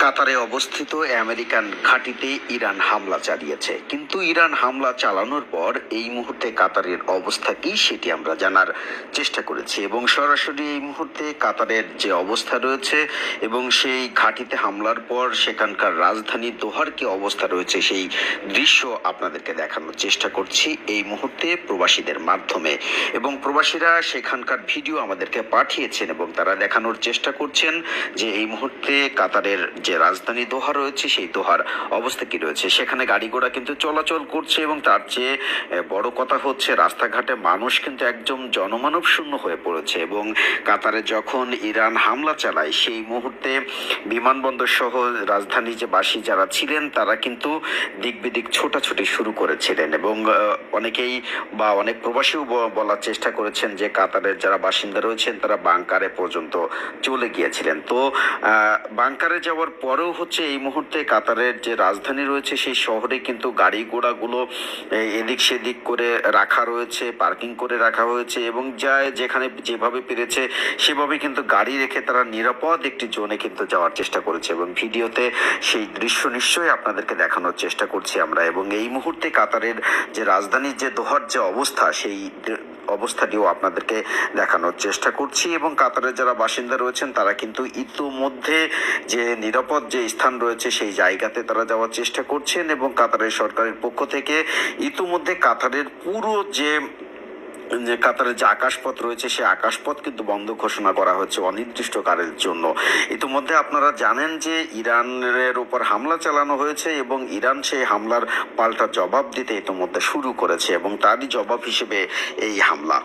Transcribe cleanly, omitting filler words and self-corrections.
কাতারে অবস্থিত আমেরিকান ঘাঁটিতে ইরান হামলা চালিয়েছে, কিন্তু ইরান হামলা চালানোর পর এই মুহূর্তে কাতারের অবস্থা কি সেটি আমরা জানার চেষ্টা করেছি এবং সরাসরি এই মুহূর্তে কাতারের যে অবস্থা রয়েছে এবং সেই ঘাঁটিতে হামলার পর সেখানকার রাজধানী দোহার কি অবস্থা রয়েছে সেই দৃশ্য আপনাদেরকে দেখানোর চেষ্টা করছি এই মুহূর্তে প্রবাসীদের মাধ্যমে। এবং প্রবাসীরা সেখানকার ভিডিও আমাদেরকে পাঠিয়েছেন এবং তারা দেখানোর চেষ্টা করছেন যে এই মুহূর্তে কাতারের যে রাজধানী দোহা রয়েছে সেই দোহার অবস্থা কি রয়েছে। সেখানে গাড়ি ঘোড়া কিন্তু চলাচল করছে এবং তার চেয়ে বড় কথা হচ্ছে রাস্তাঘাটে মানুষ কিন্তু একদম জনমানব শূন্য হয়ে পড়েছে। এবং কাতারে যখন ইরান হামলা চালায় সেই মুহূর্তে বিমানবন্দর সহ রাজধানী যে বাসী যারা ছিলেন তারা কিন্তু দিক বিদিক ছোটাছুটি শুরু করেছিলেন এবং অনেকেই বা অনেক প্রবাসীও বলার চেষ্টা করেছেন যে কাতারের যারা বাসিন্দা রয়েছেন তারা বাংকারে পর্যন্ত চলে গিয়েছিলেন। তো বাংকারে যাওয়ার পরেও হচ্ছে এই মুহূর্তে কাতারের যে রাজধানী রয়েছে সেই শহরে কিন্তু গাড়ি ঘোড়াগুলো এদিক সেদিক করে রাখা রয়েছে, পার্কিং করে রাখা হয়েছে এবং যেখানে যেভাবে পেরেছে সেভাবে কিন্তু গাড়ি রেখে তারা নিরাপদ একটি জোনে কিন্তু যাওয়ার চেষ্টা করেছে এবং ভিডিওতে সেই দৃশ্য নিশ্চয়ই আপনাদেরকে দেখানোর চেষ্টা করছি আমরা। এবং এই মুহূর্তে কাতারের যে রাজধানীর যে দোহার যে অবস্থা সেই অবস্থাটিও আপনাদেরকে দেখানোর চেষ্টা করছি এবং কাতারের যারা বাসিন্দা রয়েছেন তারা কিন্তু ইতোমধ্যে যে নিরাপদ যে স্থান রয়েছে সেই জায়গাতে তারা যাওয়ার চেষ্টা করছেন এবং কাতারের সরকারের পক্ষ থেকে ইতোমধ্যে কাতারের পুরো যে কাতারের যে আকাশপথ রয়েছে সেই আকাশপথ কিন্তু বন্ধ ঘোষণা করা হচ্ছে অনির্দিষ্টকালের জন্য। ইতিমধ্যে আপনারা জানেন যে ইরানের উপর হামলা চালানো হয়েছে এবং ইরান সেই হামলার পাল্টা জবাব দিতে ইতিমধ্যে শুরু করেছে এবং তারই জবাব হিসেবে এই হামলা।